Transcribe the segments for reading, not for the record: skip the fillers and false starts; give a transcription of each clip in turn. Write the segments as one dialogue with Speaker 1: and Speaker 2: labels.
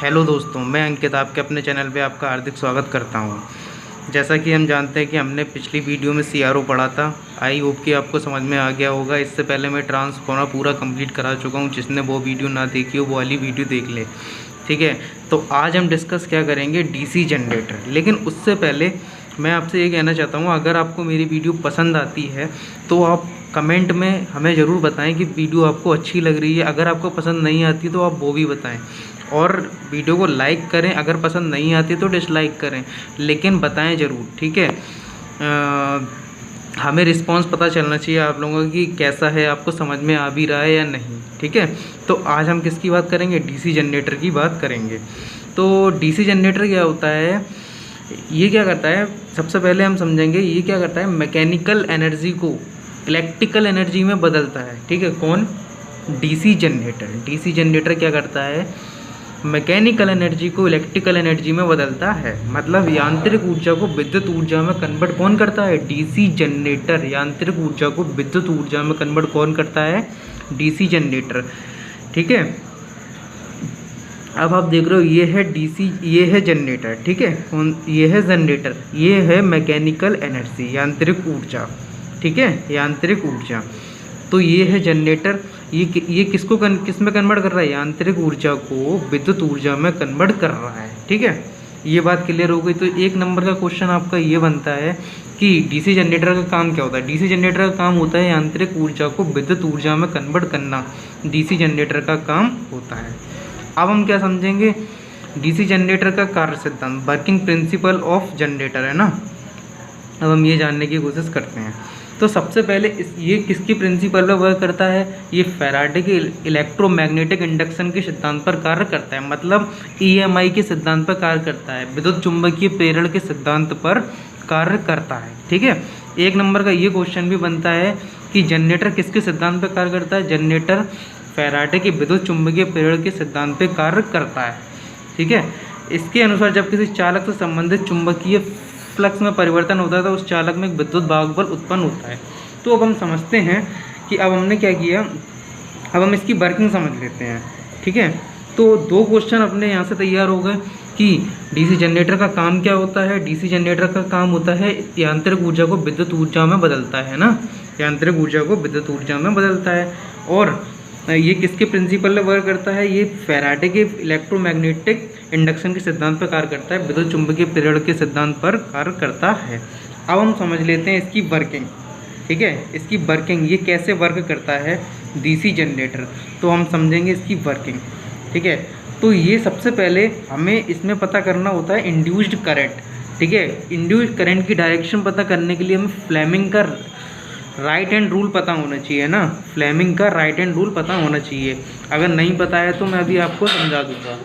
Speaker 1: Hello दोस्तों, मैं अंकित आपके अपने चैनल पे आपका हार्दिक स्वागत करता हूँ। जैसा कि हम जानते हैं कि हमने पिछली वीडियो में सीआरओ पढ़ा था। आई होप कि आपको समझ में आ गया होगा। इससे पहले मैं ट्रांसफॉर्मर पूरा कंप्लीट करा चुका हूँ। जिसने वो वीडियो ना देखी हो वो वाली वीडियो देख ले, ठीक है। तो आज हम डिस्कस क्या करेंगे, डीसी जनरेटर। लेकिन उससे पहले मैं आपसे ये कहना चाहता हूँ, अगर आपको मेरी वीडियो पसंद आती है तो आप कमेंट में हमें ज़रूर बताएं कि वीडियो आपको अच्छी लग रही है। अगर आपको पसंद नहीं आती तो आप वो भी बताएं, और वीडियो को लाइक करें। अगर पसंद नहीं आती तो डिसलाइक करें, लेकिन बताएं ज़रूर, ठीक है। हमें रिस्पांस पता चलना चाहिए आप लोगों की कैसा है, आपको समझ में आ भी रहा है या नहीं, ठीक है। तो आज हम किसकी बात करेंगे, डीसी जनरेटर की बात करेंगे। तो डीसी जनरेटर क्या होता है, ये क्या करता है, सबसे पहले हम समझेंगे ये क्या करता है। मैकेनिकल एनर्जी को इलेक्ट्रिकल एनर्जी में बदलता है, ठीक है। कौन, डीसी जनरेटर। डीसी जनरेटर क्या करता है, मैकेनिकल एनर्जी को इलेक्ट्रिकल एनर्जी में बदलता है। मतलब यांत्रिक ऊर्जा को विद्युत ऊर्जा में कन्वर्ट कौन करता है, डीसी जनरेटर। यांत्रिक ऊर्जा को विद्युत ऊर्जा में कन्वर्ट कौन करता है, डीसी जनरेटर, ठीक है। अब आप देख रहे हो ये है डीसी, ये है जनरेटर, ठीक है। ये है जनरेटर, ये है मैकेनिकल एनर्जी, यांत्रिक ऊर्जा, ठीक है, यांत्रिक ऊर्जा। तो ये है जनरेटर, ये किसको किस में कन्वर्ट कर रहा है, यांत्रिक ऊर्जा को विद्युत ऊर्जा में कन्वर्ट कर रहा है, ठीक है। ये बात क्लियर हो गई। तो एक नंबर का क्वेश्चन आपका ये बनता है कि डीसी जनरेटर का काम क्या होता है। डीसी जनरेटर का काम होता है यांत्रिक ऊर्जा को विद्युत ऊर्जा में कन्वर्ट करना, डीसी जनरेटर का काम होता है। अब हम क्या समझेंगे, डीसी जनरेटर का कार्य सिद्धांत, वर्किंग प्रिंसिपल ऑफ जनरेटर, है ना। अब हम ये जानने की कोशिश करते हैं। तो सबसे पहले ये किसकी प्रिंसिपल पर वर्क करता है, ये फैराडे के इलेक्ट्रोमैग्नेटिक इंडक्शन के सिद्धांत पर कार्य करता है। मतलब ईएमआई के सिद्धांत पर कार्य करता है, विद्युत चुंबकीय प्रेरण के सिद्धांत पर कार्य करता है, ठीक है। एक नंबर का ये क्वेश्चन भी बनता है कि जनरेटर किसके सिद्धांत पर कार्य करता है, जनरेटर फैराडे के विद्युत चुंबकीय प्रेरण के सिद्धांत पर कार्य करता है, ठीक है। इसके अनुसार जब किसी चालक से संबंधित चुंबकीय फ्लक्स में परिवर्तन होता है तो उस चालक में एक विद्युत भागबल उत्पन्न होता है। तो अब हम समझते हैं कि अब हमने क्या किया, अब हम इसकी वर्किंग समझ लेते हैं, ठीक है। तो दो क्वेश्चन अपने यहाँ से तैयार हो गए कि डीसी जनरेटर का काम क्या होता है। डीसी जनरेटर का काम होता है यांत्रिक ऊर्जा को विद्युत ऊर्जा में बदलता है ना, यांत्रिक ऊर्जा को विद्युत ऊर्जा में बदलता है। और ये किसके प्रिंसिपल पर वर्क करता है, ये फैराडे के इलेक्ट्रोमैग्नेटिक इंडक्शन के सिद्धांत पर कार्य करता है, विद्युत चुंबकीय प्रेरण के सिद्धांत पर कार्य करता है। अब हम समझ लेते हैं इसकी वर्किंग, ठीक है। इसकी वर्किंग, ये कैसे वर्क करता है डीसी जनरेटर, तो हम समझेंगे इसकी वर्किंग, ठीक है। तो ये सबसे पहले हमें इसमें पता करना होता है इंड्यूस्ड करंट, ठीक है। इंड्यूस्ड करंट की डायरेक्शन पता करने के लिए हमें फ्लेमिंग का राइट हैंड रूल पता होना चाहिए ना, फ्लेमिंग का राइट हैंड रूल पता होना चाहिए। अगर नहीं पता है तो मैं अभी आपको समझा दूंगा,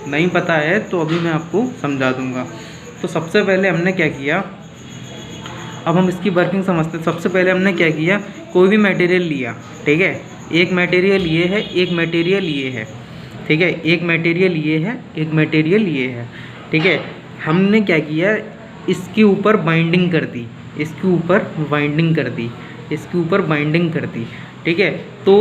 Speaker 1: नहीं पता है तो अभी मैं आपको समझा दूंगा। तो सबसे पहले हमने क्या किया, अब हम इसकी वर्किंग समझते हैं। सबसे पहले हमने क्या किया, कोई भी मटेरियल लिया, ठीक है। एक मटेरियल ये है, एक मटेरियल ये है, ठीक है। एक मटेरियल ये है, एक मटेरियल ये है, ठीक है। हमने क्या किया, इसके ऊपर बाइंडिंग कर दी, इसके ऊपर बाइंडिंग कर दी, इसके ऊपर बाइंडिंग कर दी, ठीक है। तो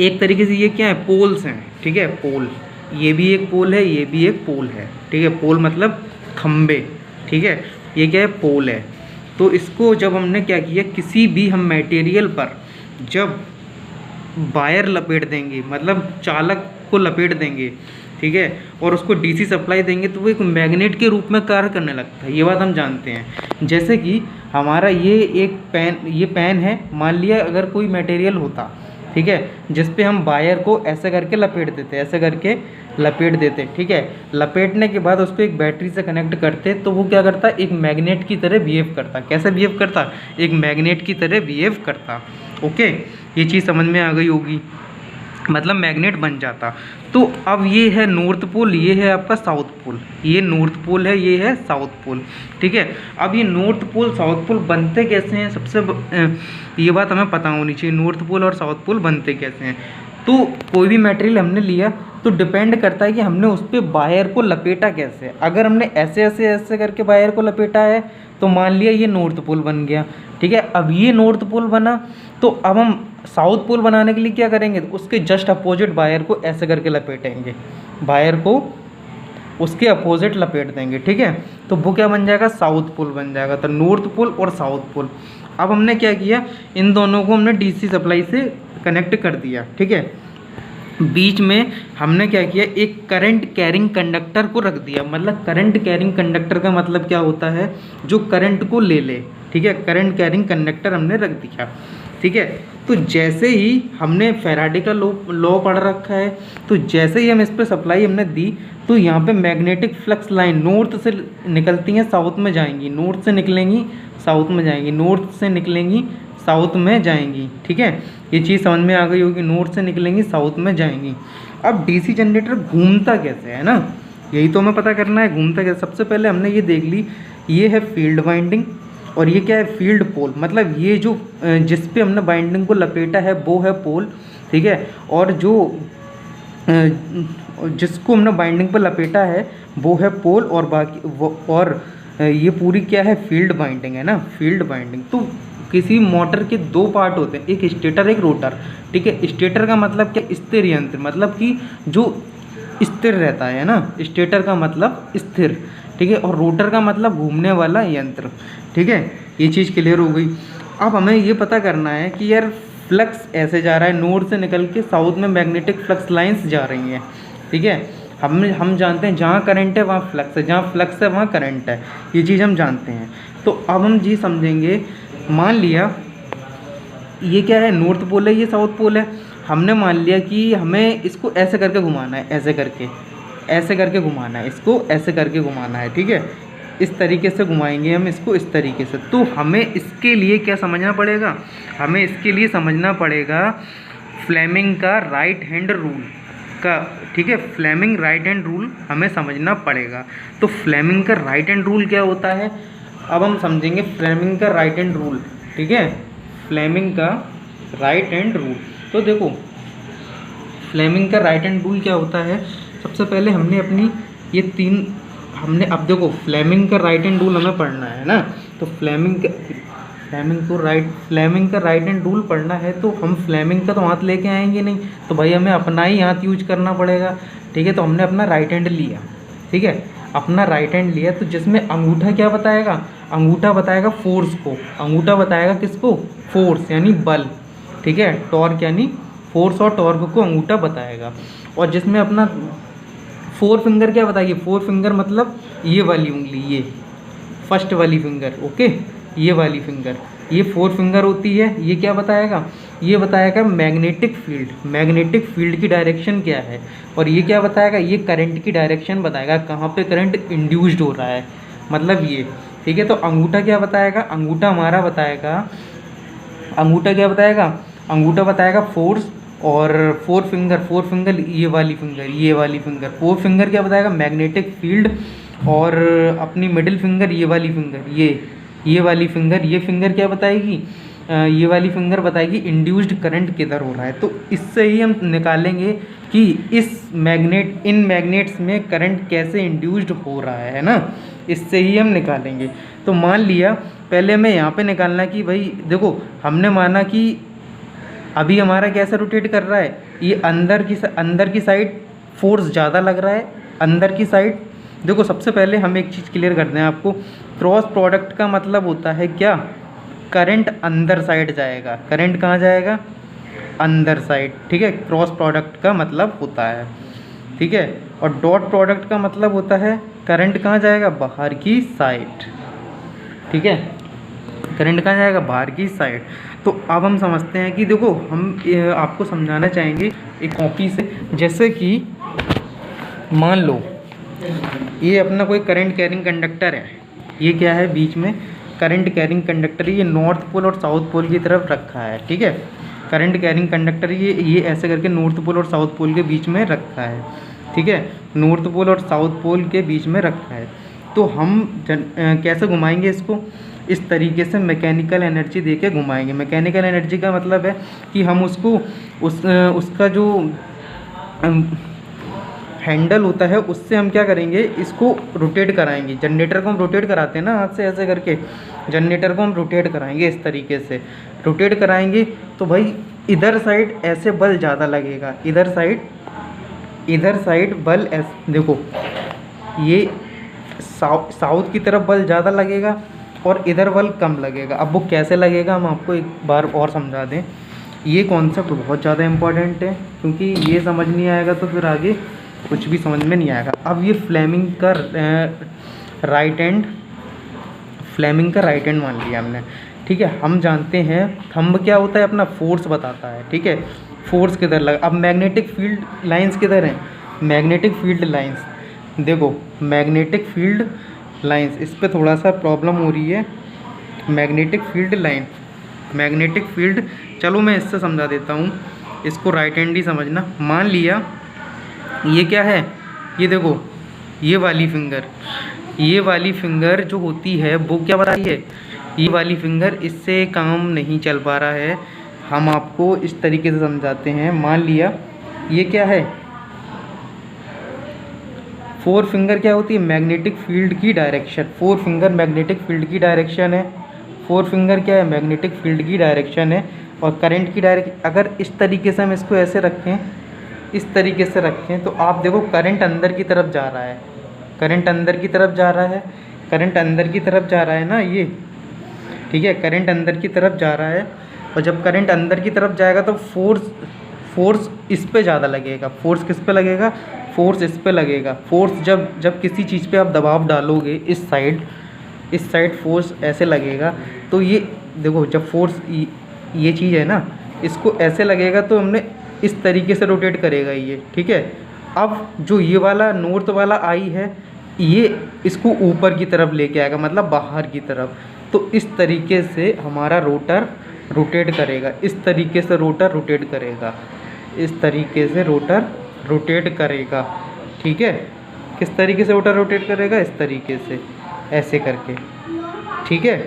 Speaker 1: एक तरीके से ये क्या है, पोल्स हैं, ठीक है। पोल, ये भी एक पोल है, ये भी एक पोल है, ठीक है। पोल मतलब खंबे, ठीक है। ये क्या है, पोल है। तो इसको जब हमने क्या किया, किसी भी हम मटेरियल पर जब वायर लपेट देंगे, मतलब चालक को लपेट देंगे, ठीक है, और उसको डीसी सप्लाई देंगे तो वो एक मैग्नेट के रूप में कार्य करने लगता है। ये बात हम जानते हैं। जैसे कि हमारा ये एक पेन, ये पेन है, मान लिया अगर कोई मटेरियल होता, ठीक है, जिस पे हम वायर को ऐसे करके लपेट देते, ऐसे करके लपेट देते, ठीक है। लपेटने के बाद उसको एक बैटरी से कनेक्ट करते तो वो क्या करता, एक मैग्नेट की तरह बिहेव करता। कैसे बिहेव करता, एक मैग्नेट की तरह बिहेव करता। ओके, ये चीज़ समझ में आ गई होगी, मतलब मैग्नेट बन जाता। तो अब ये है नॉर्थ पोल, ये है आपका साउथ पोल, ये नॉर्थ पोल है, ये है साउथ पोल, ठीक है। अब ये नॉर्थ पोल साउथ पोल बनते कैसे हैं, ये बात हमें पता होनी चाहिए, नॉर्थ पोल और साउथ पोल बनते कैसे हैं। तो कोई भी मटेरियल हमने लिया तो डिपेंड करता है कि हमने उस पर वायर को लपेटा कैसे। अगर हमने ऐसे ऐसे ऐसे करके वायर को लपेटा है तो मान लिया ये नॉर्थ पोल बन गया, ठीक है। अब ये नॉर्थ पोल बना तो अब हम साउथ पोल बनाने के लिए क्या करेंगे, उसके जस्ट अपोजिट वायर को ऐसे करके लपेटेंगे, वायर को उसके अपोजिट लपेट देंगे, ठीक है। तो वो क्या बन जाएगा, साउथ पोल बन जाएगा। तो नॉर्थ पोल और साउथ पोल। अब हमने क्या किया, इन दोनों को हमने डीसी सप्लाई से कनेक्ट कर दिया, ठीक है। बीच में हमने क्या किया, एक करंट कैरिंग कंडक्टर को रख दिया। मतलब करंट कैरिंग कंडक्टर का मतलब क्या होता है, जो करंट को ले ले, ठीक है। करंट कैरिंग कंडक्टर हमने रख दिया, ठीक है। तो जैसे ही हमने फैराडे का लॉ पढ़ रखा है, तो जैसे ही हम इस पर सप्लाई हमने दी, तो यहाँ पे मैग्नेटिक फ्लक्स लाइन नॉर्थ से निकलती हैं, साउथ में जाएंगी, नॉर्थ से निकलेंगी, साउथ में जाएंगी, नॉर्थ से निकलेंगी, साउथ में जाएंगी, ठीक है। ये चीज़ समझ में आ गई होगी, नॉर्थ से निकलेंगी, साउथ में जाएंगी। अब डीसी जनरेटर घूमता कैसे है ना, यही तो हमें पता करना है, घूमता कैसे। सबसे पहले हमने ये देख ली, ये है फील्ड वाइंडिंग और ये क्या है, फील्ड पोल। मतलब ये जो जिस पे हमने वाइंडिंग को लपेटा है वो है पोल, ठीक है। और जो जिसको हमने वाइंडिंग पर लपेटा है वो है पोल, और बाकी वो और ये पूरी क्या है, फील्ड वाइंडिंग है ना, फील्ड वाइंडिंग। तो किसी मोटर के दो पार्ट होते हैं, एक स्टेटर एक रोटर, ठीक है। स्टेटर का मतलब क्या, स्थिर यंत्र, मतलब कि जो स्थिर रहता है ना, स्टेटर का मतलब स्थिर, ठीक है। और रोटर का मतलब घूमने वाला यंत्र, ठीक है। ये चीज़ क्लियर हो गई। अब हमें ये पता करना है कि यार फ्लक्स ऐसे जा रहा है, नॉर्थ से निकल के साउथ में मैग्नेटिक फ्लक्स लाइंस जा रही हैं, ठीक है। हम जानते हैं जहाँ करंट है वहाँ फ्लक्स है, जहाँ फ्लक्स है वहाँ करंट है, ये चीज़ हम जानते हैं। तो अब हम जी समझेंगे, मान लिया ये क्या है, नॉर्थ पोल है, ये साउथ पोल है। हमने मान लिया कि हमें इसको ऐसे करके घुमाना है, ऐसे करके घुमाना है, इसको ऐसे करके घुमाना है, ठीक है। इस तरीके से घुमाएंगे हम इसको, इस तरीके से। तो हमें इसके लिए क्या समझना पड़ेगा, हमें इसके लिए समझना पड़ेगा फ्लेमिंग का राइट हैंड रूल का, ठीक है। फ्लेमिंग राइट हैंड रूल हमें समझना पड़ेगा। तो फ्लेमिंग का राइट हैंड रूल क्या होता है, अब हम समझेंगे फ्लेमिंग का राइट हैंड रूल, ठीक है। फ्लेमिंग का राइट हैंड रूल, तो देखो फ्लेमिंग का राइट हैंड रूल क्या होता है। सबसे पहले हमने अपनी ये तीन हमने, अब देखो फ्लेमिंग का राइट हैंड रूल हमें पढ़ना है ना। तो फ्लेमिंग का राइट हैंड रूल पढ़ना है, तो हम फ्लेमिंग का तो हाथ लेके आएंगे नहीं, तो भाई हमें अपना ही हाथ यूज करना पड़ेगा, ठीक है। तो हमने अपना राइट हैंड लिया, ठीक है, अपना राइट हैंड लिया। तो जिसमें अंगूठा क्या बताएगा, अंगूठा बताएगा फोर्स को, अंगूठा बताएगा किसको, फोर्स यानी बल, ठीक है। टॉर्क यानी फोर्स और टॉर्क को अंगूठा बताएगा। और जिसमें अपना फोर फिंगर क्या बताएगी, फोर फिंगर मतलब ये वाली उंगली, ये फर्स्ट वाली फिंगर, ओके, ये वाली फिंगर, ये फोर फिंगर होती है। ये क्या बताएगा, ये बताएगा मैग्नेटिक फील्ड की डायरेक्शन क्या है। और ये क्या बताएगा, ये करंट की डायरेक्शन बताएगा, कहाँ पे करंट इंड्यूस्ड हो रहा है, मतलब ये, ठीक है। तो अंगूठा क्या बताएगा, अंगूठा हमारा बताएगा, अंगूठा क्या बताएगा, अंगूठा बताएगा फोर्स। और फोर फिंगर ये वाली फिंगर, फोर फिंगर क्या बताएगा, मैग्नेटिक फील्ड। और अपनी मिडिल फिंगर ये वाली फिंगर, ये वाली फिंगर, ये फिंगर क्या बताएगी, ये वाली फिंगर बताएगी इंड्यूस्ड करंट किधर हो रहा है। तो इससे ही हम निकालेंगे कि इन मैग्नेट्स में करंट कैसे इंड्यूस्ड हो रहा है ना, इससे ही हम निकालेंगे। तो मान लिया पहले हमें यहाँ पे निकालना कि भाई देखो, हमने माना कि अभी हमारा कैसा रोटेट कर रहा है, ये अंदर की साइड फोर्स ज़्यादा लग रहा है, अंदर की साइड। देखो सबसे पहले हम एक चीज़ क्लियर करते हैं आपको, क्रॉस प्रोडक्ट का मतलब होता है क्या, करंट अंदर साइड जाएगा, करंट कहाँ जाएगा, अंदर साइड, ठीक है। क्रॉस प्रोडक्ट का मतलब होता है, ठीक है। और डॉट प्रोडक्ट का मतलब होता है करंट कहाँ जाएगा, बाहर की साइड, ठीक है। करंट कहाँ जाएगा, बाहर की साइड। तो अब हम समझते हैं कि देखो हम आपको समझाना चाहेंगे एक कॉपी से, जैसे कि मान लो ये अपना कोई करंट कैरिंग कंडक्टर है, ये क्या है बीच में करंट कैरिंग कंडक्टर, ये नॉर्थ पोल और साउथ पोल की तरफ रखा है, ठीक है। करंट कैरिंग कंडक्टर ये ऐसे करके नॉर्थ पोल और साउथ पोल के बीच में रखा है, ठीक है, नॉर्थ पोल और साउथ पोल के बीच में रखा है। तो हम कैसे घुमाएंगे इसको, इस तरीके से मैकेनिकल एनर्जी दे के घुमाएंगे। मैकेनिकल एनर्जी का मतलब है कि हम उसको उसका जो हैंडल होता है उससे हम क्या करेंगे, इसको रोटेट कराएंगे। जनरेटर को हम रोटेट कराते हैं ना हाथ से ऐसे करके, जनरेटर को हम रोटेट कराएंगे इस तरीके से, रोटेट कराएंगे तो भाई इधर साइड ऐसे बल ज़्यादा लगेगा, इधर साइड बल ऐसे, देखो ये साउथ की तरफ बल ज़्यादा लगेगा और इधर बल कम लगेगा। अब वो कैसे लगेगा हम आपको एक बार और समझा दें। ये कॉन्सेप्ट बहुत ज़्यादा इम्पॉर्टेंट है, क्योंकि ये समझ नहीं आएगा तो फिर आगे कुछ भी समझ में नहीं आएगा। अब ये फ्लेमिंग का राइट हैंड मान लिया हमने, ठीक है। हम जानते हैं थंब क्या होता है, अपना फोर्स बताता है, ठीक है। फोर्स किधर लगा, अब मैग्नेटिक फील्ड लाइंस किधर हैं, मैग्नेटिक फील्ड लाइंस, देखो मैग्नेटिक फील्ड लाइंस, इस पे थोड़ा सा प्रॉब्लम हो रही है। Magnetic field line, magnetic field, चलो मैं इससे समझा देता हूँ, इसको राइट हैंड ही समझना। मान लिया ये क्या है, ये देखो ये वाली फिंगर जो होती है वो क्या बता रही है, ये वाली फिंगर, इससे काम नहीं चल पा रहा है। हम आपको इस तरीके से समझाते हैं। मान लिया ये क्या है, 4 फिंगर क्या होती है, मैग्नेटिक फील्ड की डायरेक्शन, 4 फिंगर मैग्नेटिक फील्ड की डायरेक्शन है, 4 फिंगर क्या है, मैग्नेटिक फील्ड की डायरेक्शन है। और करंट की डायरेक्शन, अगर इस तरीके से हम इसको ऐसे रखें, इस तरीके से रखें तो आप देखो करंट अंदर की तरफ जा रहा है, करंट अंदर की तरफ जा रहा है, करंट अंदर की तरफ जा रहा है ना ये, ठीक है, करंट अंदर की तरफ जा रहा है। और जब करंट अंदर की तरफ जाएगा तो फोर्स इस पे ज़्यादा लगेगा। फोर्स किस पे लगेगा, फोर्स इस पे लगेगा। फोर्स जब किसी चीज़ पे आप दबाव डालोगे इस साइड फोर्स ऐसे लगेगा, तो ये देखो जब फोर्स ये चीज़ है ना, इसको ऐसे लगेगा तो हमने इस तरीके से रोटेट करेगा ये, ठीक है। अब जो ये वाला नॉर्थ वाला आई है, ये इसको ऊपर की तरफ लेके आएगा, मतलब बाहर की तरफ। तो इस तरीके से हमारा रोटर रोटेट करेगा, इस तरीके से रोटर रोटेट करेगा, इस तरीके से रोटर रोटेट करेगा, ठीक है। किस तरीके से रोटर रोटेट करेगा, इस तरीके से ऐसे करके, ठीक है।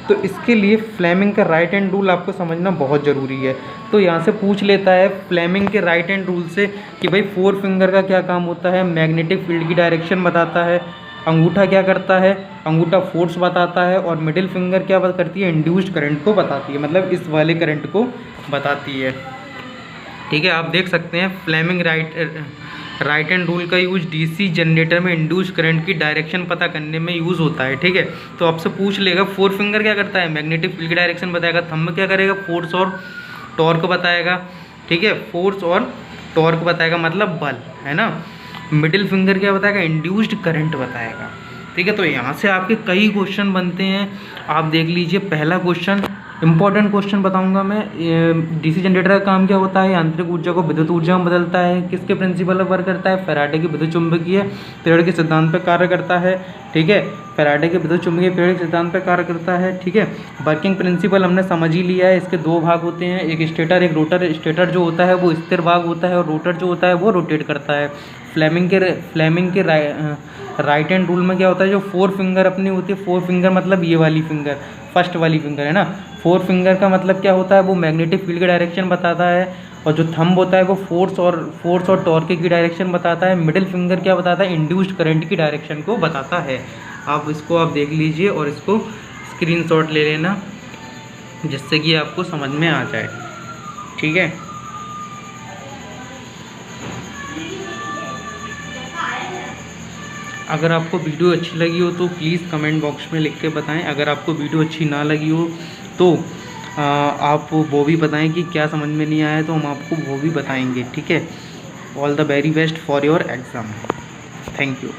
Speaker 1: तो इसके लिए फ्लेमिंग का राइट हैंड रूल आपको समझना बहुत ज़रूरी है। तो यहाँ से पूछ लेता है फ्लेमिंग के राइट हैंड रूल से कि भाई 4 फिंगर का क्या काम होता है, मैग्नेटिक फील्ड की डायरेक्शन बताता है, अंगूठा क्या करता है, अंगूठा फोर्स बताता है, और मिडिल फिंगर क्या करती है, इंड्यूस्ड करंट को बताती है, मतलब इस वाले करंट को बताती है, ठीक है। आप देख सकते हैं फ्लेमिंग राइट हैंड रूल का यूज डीसी जनरेटर में इंड्यूस्ड करंट की डायरेक्शन पता करने में यूज़ होता है, ठीक है। तो आपसे पूछ लेगा 4 फिंगर क्या करता है, मैग्नेटिक फील्ड की डायरेक्शन बताएगा, थंब क्या करेगा, फोर्स और टॉर्क बताएगा, ठीक है, फोर्स और टॉर्क बताएगा, मतलब बल, है ना। मिडिल फिंगर क्या बताएगा, इंड्यूस्ड करंट बताएगा, ठीक है। तो यहाँ से आपके कई क्वेश्चन बनते हैं, आप देख लीजिए। पहला क्वेश्चन, इंपॉर्टेंट क्वेश्चन बताऊंगा मैं, डीसी जनरेटर का काम क्या होता है, यांत्रिक ऊर्जा को विद्युत ऊर्जा में बदलता है, किसके प्रिंसिपल पर वर्क करता है, फैराडे के विद्युत चुंबकीय प्रेरण के सिद्धांत पर कार्य करता है, ठीक है, फैराडे के विद्युत चुंबकीय प्रेरण के सिद्धांत पर कार्य करता है, ठीक है। वर्किंग प्रिंसिपल हमने समझ ही लिया है, इसके 2 भाग होते हैं, एक स्टेटर एक रोटर। स्टेटर जो होता है वो स्थिर भाग होता है और रोटर जो होता है वो रोटेट करता है। फ्लेमिंग के राइट हैंड रूल में क्या होता है, जो 4 फिंगर अपनी होती है, 4 फिंगर मतलब ये वाली फिंगर, फर्स्ट वाली फिंगर है ना, 4 फिंगर का मतलब क्या होता है, वो मैग्नेटिक फील्ड की डायरेक्शन बताता है। और जो थंब होता है वो फोर्स और टॉर्क की डायरेक्शन बताता है। मिडिल फिंगर क्या बताता है, इंड्यूस्ड करंट की डायरेक्शन को बताता है। आप इसको आप देख लीजिए और इसको स्क्रीनशॉट ले लेना, जिससे कि आपको समझ में आ जाए, ठीक है। अगर आपको वीडियो अच्छी लगी हो तो प्लीज़ कमेंट बॉक्स में लिख के बताएं। अगर आपको वीडियो अच्छी ना लगी हो तो आप वो भी बताएं कि क्या समझ में नहीं आया, तो हम आपको वो भी बताएंगे, ठीक है। All the very best for your exam. Thank you.